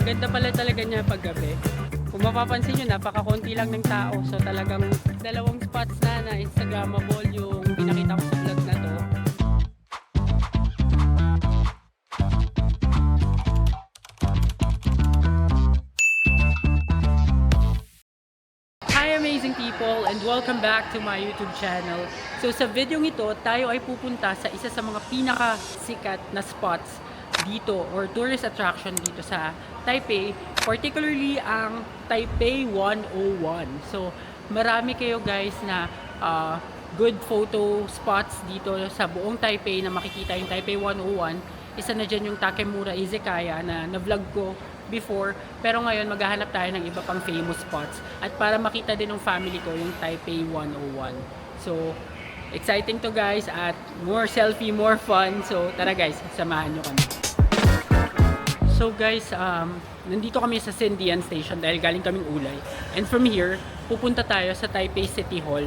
Ganda pala talaga niya paggabi. Kung mapapansin nyo, napaka-konti lang ng tao. So talagang dalawang spots na Instagrammable yung pinakita ko sa vlog na to. Hi amazing people and welcome back to my YouTube channel. So sa video ito, tayo ay pupunta sa isa sa mga pinakasikat na spots dito or tourist attraction dito sa Taipei, particularly ang Taipei 101. So marami kayo guys na good photo spots dito sa buong Taipei na makikita yung Taipei 101. Isa na dyan yung Takemura Izakaya na na-vlog ko before, pero ngayon maghahanap tayo ng iba pang famous spots at para makita din ng family ko yung Taipei 101. So exciting to guys at more selfie, more fun. So tara guys, samahan nyo kami. So guys, nandito kami sa Sendian Station dahil galing kaming Ulay. And from here, pupunta tayo sa Taipei City Hall.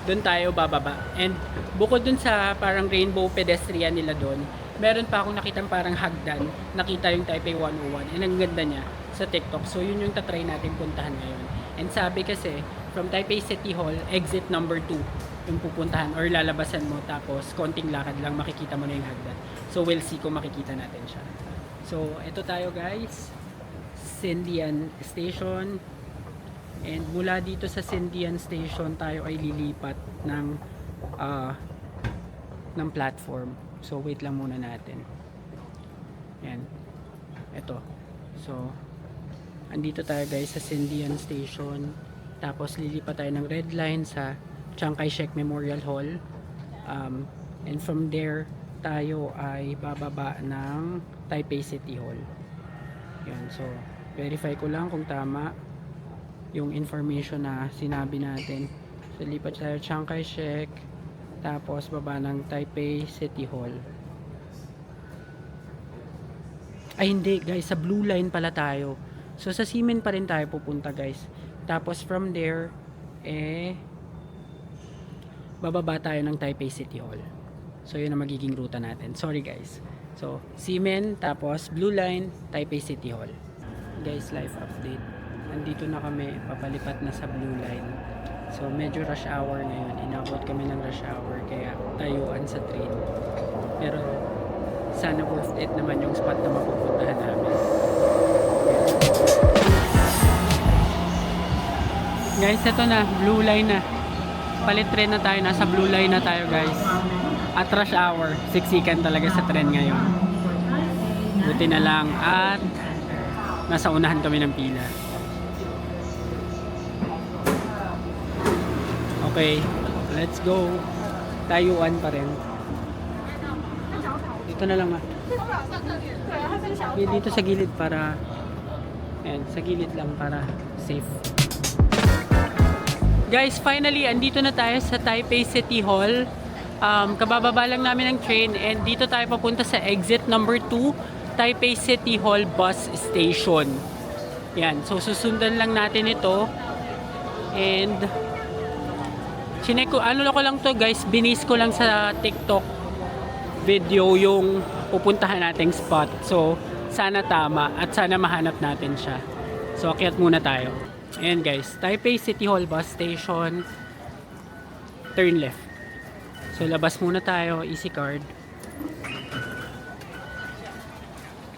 Doon tayo bababa. And bukod dun sa parang rainbow pedestrian nila doon, meron pa akong nakitang parang hagdan. Nakita yung Taipei 101. And ang ganda niya sa TikTok. So yun yung tatry natin puntahan ngayon. And sabi kasi, from Taipei City Hall, exit number 2 yung pupuntahan or lalabasan mo. Tapos konting lakad lang makikita mo na yung hagdan. So we'll see kung makikita natin siya. So ito tayo guys, Sendian Station. And mula dito sa Sendian Station tayo ay lilipat ng platform. So wait lang muna natin. Yan. Ito. So andito tayo guys sa Sendian Station. Tapos lilipat tayo ng red line sa Chiang Kai-shek Memorial Hall. And from there tayo ay bababa ng Taipei City Hall. Yan. So verify ko lang kung tama yung information na sinabi natin. So lipat tayo Chiang Kai-shek, tapos baba ng Taipei City Hall. Ay hindi guys, sa blue line pala tayo. So sa Ximen pa rin tayo pupunta guys. Tapos from there bababa tayo ng Taipei City Hall. So yun ang magiging ruta natin. Sorry guys. So Ximen, tapos blue line, Taipei City Hall. Guys, live update. Nandito na kami, papalipat na sa blue line. So medyo rush hour ngayon. Inabot kami ng rush hour kaya tayuan sa train. Pero sana worth it naman yung spot na mapupuntahan namin. Guys, ito na, blue line na. Palit train na tayo, nasa blue line na tayo guys. At rush hour, siksikan talaga sa tren ngayon. Buti na lang at nasa unahan kami ng pila. Okay, let's go. Tayuan pa rin. Dito na lang dito sa gilid para sa gilid lang para safe. Guys, finally andito na tayo sa Taipei City Hall. Kabababa lang namin ng train and dito tayo papunta sa exit number 2, Taipei City Hall Bus Station. Yan, so susundan lang natin ito. And chinek ko, ano ko lang to guys, binis ko lang sa TikTok video yung pupuntahan nating spot. So sana tama at sana mahanap natin siya. So akyat muna tayo. Ayan guys, Taipei City Hall Bus Station, turn left. So labas muna tayo, easy card.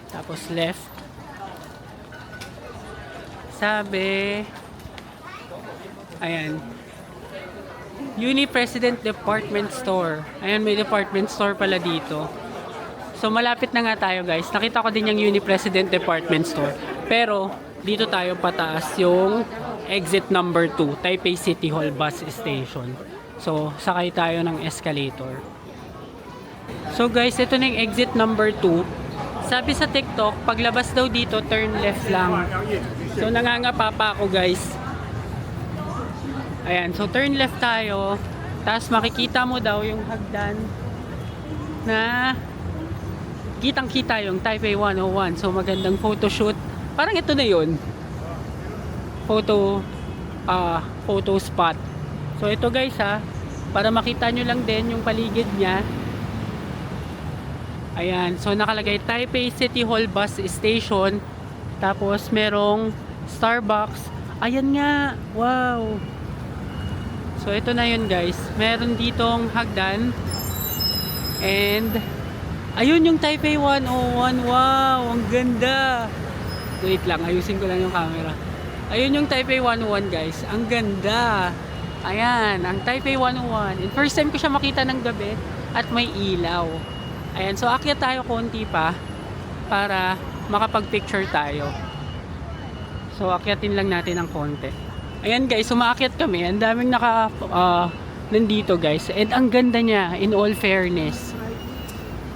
Tapos left. Sabi, ayan, Uni President Department Store. Ayan, may department store pala dito. So malapit na nga tayo guys. Nakita ko din yung Uni President Department Store. Pero dito tayo pataas yung exit number 2, Taipei City Hall Bus Station. So sakay tayo ng escalator. So guys, ito na yung exit number 2. Sabi sa TikTok, paglabas daw dito, turn left lang. So nangangapa pa ako guys. Ayan, so turn left tayo. Tapos makikita mo daw yung hagdan na kitang-kita yung Taipei 101. So magandang photoshoot. Parang ito na yun. Photo spot. So ito guys para makita nyo lang din yung paligid niya. Ayan, so nakalagay Taipei City Hall Bus Station. Tapos merong Starbucks. Ayan nga. Wow. So ito na yun guys. Meron ditong hagdan. And ayun yung Taipei 101. Wow, ang ganda. Wait lang, ayusin ko lang yung camera. Ayun yung Taipei 101 guys. Ang ganda. Ayan, ang Taipei 101. And first time ko siya makita ng gabi at may ilaw. Ayan, so akyat tayo konti pa para makapag-picture tayo. So akyatin lang natin ng konti. Ayan guys, umaakyat kami. Ang daming nandito guys. And ang ganda niya, in all fairness.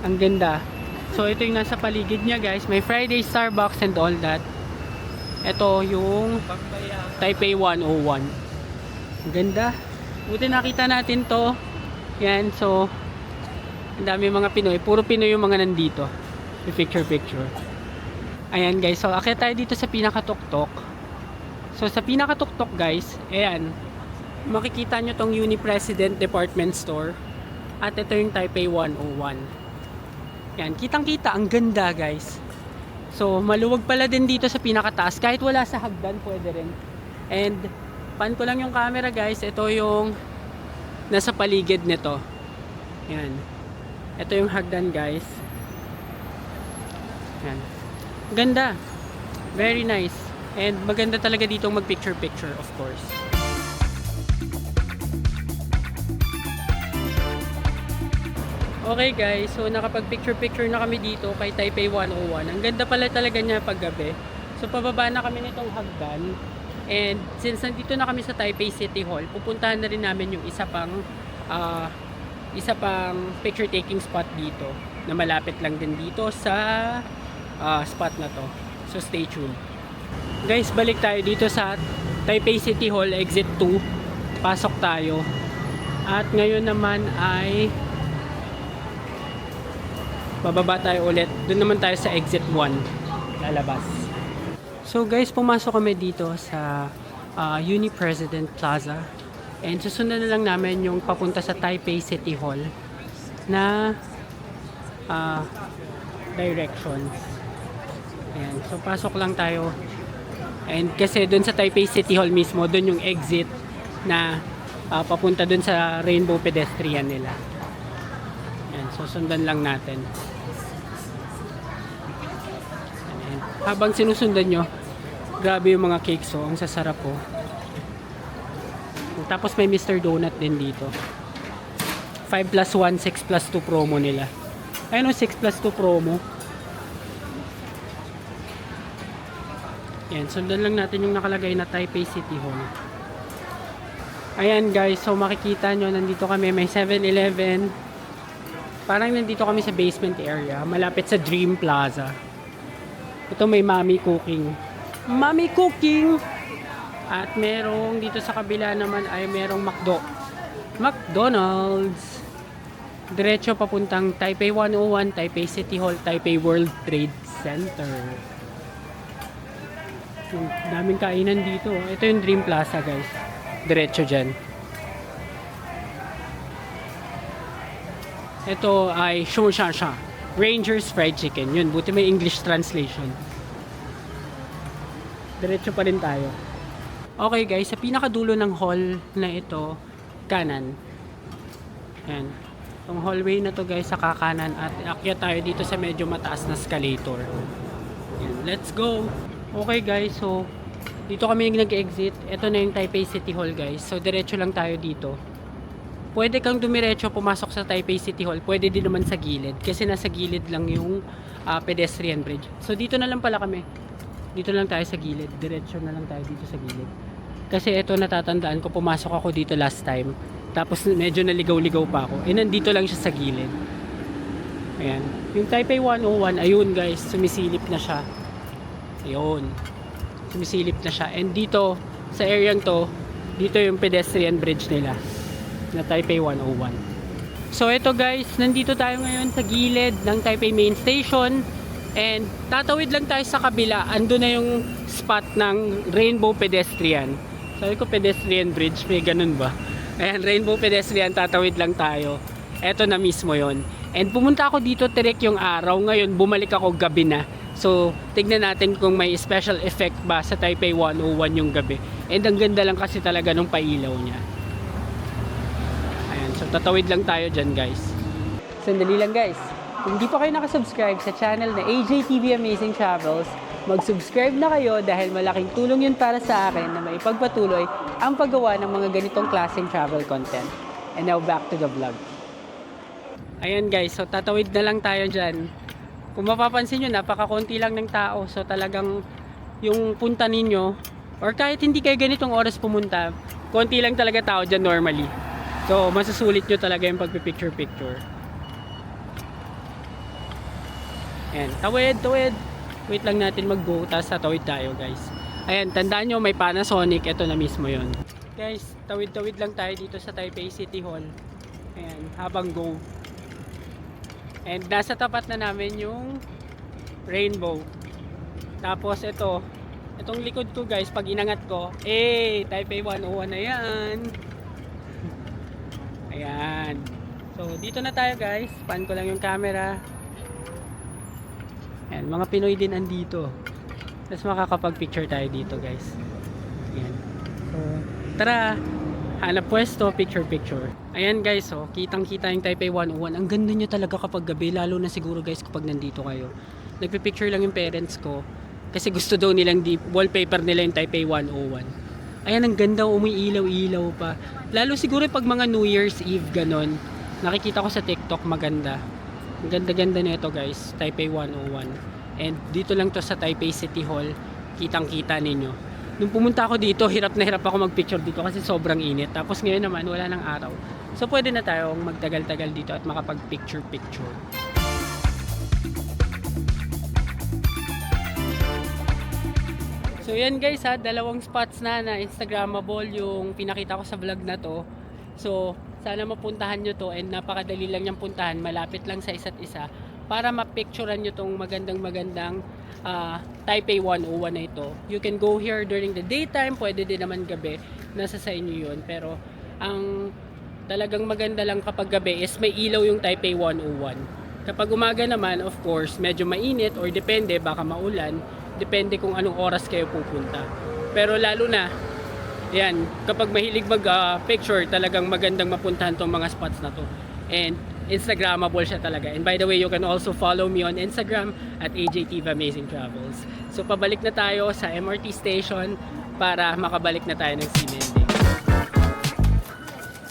Ang ganda. So ito yung nasa paligid niya guys. May Friday Starbucks and all that. Ito yung Taipei 101. Ang ganda. Buti nakita natin to. Yan, so ang dami mga Pinoy. Puro Pinoy yung mga nandito. Picture. Ayan guys, so akyat tayo dito sa pinakatuktok. So sa pinakatuktok guys, ayan, makikita nyo tong Uni President Department Store. At ito yung Taipei 101. Yan, kitang-kita, ang ganda guys. So maluwag pala din dito sa pinakataas. Kahit wala sa hagdan, pwede rin. And pan ko lang yung camera guys. Ito yung nasa paligid nito. Yan. Ito yung hagdan guys. Yan. Ganda. Very nice. And maganda talaga dito mag-picture-picture, of course. Okay guys, so nakapag-picture-picture na kami dito kay Taipei 101. Ang ganda pala talaga niya pag gabi. So pababa na kami nitong hagdan. And since nandito na kami sa Taipei City Hall, pupuntahan na rin namin yung isa pang picture-taking spot dito na malapit lang din dito sa spot na to. So stay tuned. Guys, balik tayo dito sa Taipei City Hall, exit 2. Pasok tayo. At ngayon naman ay bababa tayo ulit. Doon naman tayo sa exit 1. Lalabas. So guys, pumasok kami dito sa Uni President Plaza. And susundan na lang namin yung papunta sa Taipei City Hall na directions. Ayan. So pasok lang tayo. And kasi doon sa Taipei City Hall mismo, doon yung exit na papunta doon sa rainbow pedestrian nila. Ayan, so sundan lang natin. Ayan. Habang sinusundan nyo, grabe yung mga cakes, so ang sasarap po. Tapos may Mr. Donut din dito. 5+1, 6+2 promo nila. Ayun o, 6+2 promo. Yan, sundan lang natin yung nakalagay na Taipei City Hall. Ayan guys, so makikita nyo, nandito kami, may 7-Eleven. Parang nandito kami sa basement area, malapit sa Dream Plaza. Ito may Mommy Cooking. Mommy Cooking! At merong dito sa kabila naman ay merong McDonald's. Diretso papuntang Taipei 101, Taipei City Hall, Taipei World Trade Center. Daming kainan dito. Ito yung Dream Plaza guys. Diretso dyan. Ito ay Shoushasha Rangers Fried Chicken. Yun, buti may English translation. Diretso pa rin tayo. Okay guys, sa pinakadulo ng hall na ito, kanan. Ayan. Itong hallway na to guys, sa kakanan. At akyat tayo dito sa medyo mataas na escalator. Ayan, let's go! Okay guys, so dito kami nag-exit. Ito na yung Taipei City Hall guys. So diretso lang tayo dito. Pwede kang dumiretso pumasok sa Taipei City Hall. Pwede din naman sa gilid. Kasi nasa gilid lang yung pedestrian bridge. So dito na lang pala kami. Dito lang tayo sa gilid. Diretso na lang tayo dito sa gilid. Kasi ito natatandaan ko, pumasok ako dito last time. Tapos medyo naligaw-ligaw pa ako. Eh nandito lang siya sa gilid. Ayan. Yung Taipei 101, ayun guys, sumisilip na siya. Ayun. Sumisilip na siya. And dito, sa area to, dito yung pedestrian bridge nila na Taipei 101. So ito guys, nandito tayo ngayon sa gilid ng Taipei Main Station. And tatawid lang tayo sa kabila. Ando na yung spot ng Rainbow Pedestrian. Sabi ko pedestrian bridge, may ganun ba? Ayan, Rainbow Pedestrian, tatawid lang tayo. Eto na mismo yon. And pumunta ako dito direct yung araw. Ngayon, bumalik ako gabi na. So, tignan natin kung may special effect ba sa Taipei 101 yung gabi. And ang ganda lang kasi talaga nung pailaw niya. Ayan, so tatawid lang tayo dyan guys. Sandali lang guys. Kung hindi pa kayo nakasubscribe sa channel na AJTV Amazing Travels, mag-subscribe na kayo dahil malaking tulong yun para sa akin na maipagpatuloy ang paggawa ng mga ganitong klaseng travel content. And now back to the vlog. Ayan guys, so tatawid na lang tayo dyan. Kung mapapansin nyo, napakakunti lang ng tao. So talagang yung punta ninyo, or kahit hindi kayo ganitong oras pumunta, konti lang talaga tao dyan normally. So masusulit nyo talaga yung pagpipicture-picture. Ayan, tawid. Wait lang natin mag-go, tapos tatawid tayo guys. Ayan, tandaan nyo may Panasonic, ito na mismo yon. Guys, tawid-tawid lang tayo dito sa Taipei City Hall. Ayan, habang go. And nasa tapat na namin yung rainbow. Tapos itong likod ko guys, pag inangat ko, Taipei 101 na yan. Ayan. So dito na tayo guys, pan ko lang yung camera. Ayan, mga Pinoy din andito. Tapos makakapag-picture tayo dito guys. Ayan. So tara, hanap pwesto, picture. Ayan guys, kitang-kita yung Taipei 101. Ang ganda nyo talaga kapag gabi, lalo na siguro guys kapag nandito kayo. Nagpipicture lang yung parents ko kasi gusto daw nilang wallpaper nila yung Taipei 101. Ayan, ang ganda, umiilaw-ilaw pa. Lalo siguro pag mga New Year's Eve ganon. Nakikita ko sa TikTok, maganda. Ang ganda-ganda nito guys, Taipei 101. And dito lang to sa Taipei City Hall, kitang-kita ninyo. Nung pumunta ako dito, hirap na hirap ako magpicture dito kasi sobrang init. Tapos ngayon naman, wala nang araw. So pwede na tayong magtagal-tagal dito at makapag-picture-picture. So yan guys dalawang spots na Instagrammable yung pinakita ko sa vlog na to. So sana mapuntahan nyo to and napakadali lang yung puntahan. Malapit lang sa isa't isa para mapicturean nyo tong magandang Taipei 101 na ito. You can go here during the daytime, pwede din naman gabi, nasa sa inyo yun. Pero ang talagang maganda lang kapag gabi is may ilaw yung Taipei 101. Kapag umaga naman, of course, medyo mainit or depende, baka maulan, depende kung anong oras kayo pupunta. Pero lalo na yan, kapag mahilig mag-picture, talagang magandang mapuntahan tong mga spots na to. And Instagrammable siya talaga. And by the way, you can also follow me on Instagram at AJTV Amazing Travels. So pabalik na tayo sa MRT station para makabalik na tayo ng Ximending.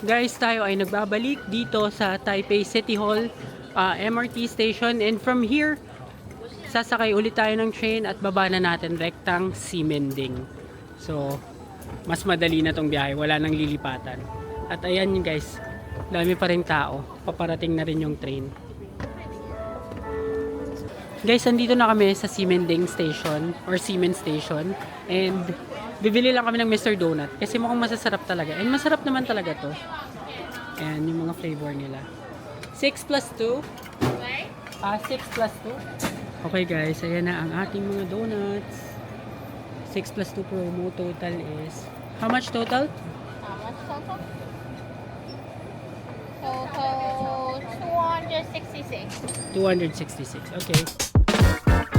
Guys, tayo ay nagbabalik dito sa Taipei City Hall MRT station, and from here sasakay ulit tayo ng train at baba na natin rektang Ximending. So mas madali na tong biyahe, wala nang lilipatan. At ayan yun guys, dami pa rin tao, paparating na rin yung train. Guys, andito na kami sa Ximending Station or Ximen Station, and bibili lang kami ng Mr. Donut kasi mukhang masasarap talaga, and masarap naman talaga to. Ayan yung mga flavor nila. 6 plus 2? 6 plus 2? Okay guys, ayan na ang ating mga donuts. 6 plus 2 promo, total is how much total? How much total? Total 266. 266, okay.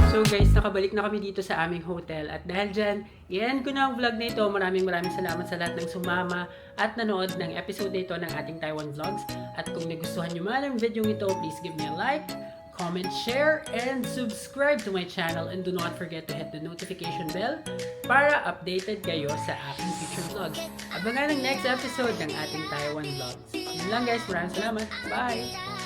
So guys, nakabalik na kami dito sa aming hotel, at dahil dyan, i-end ko na ang vlog na ito. Maraming salamat sa lahat ng sumama at nanood ng episode na ito ng ating Taiwan Vlogs. At kung nagustuhan nyo man ang video ito, please give me a like, comment, share, and subscribe to my channel, and do not forget to hit the notification bell para updated kayo sa aking future vlogs. Abangan ang next episode ng ating Taiwan Vlogs. Yun lang guys, maraming salamat. Bye!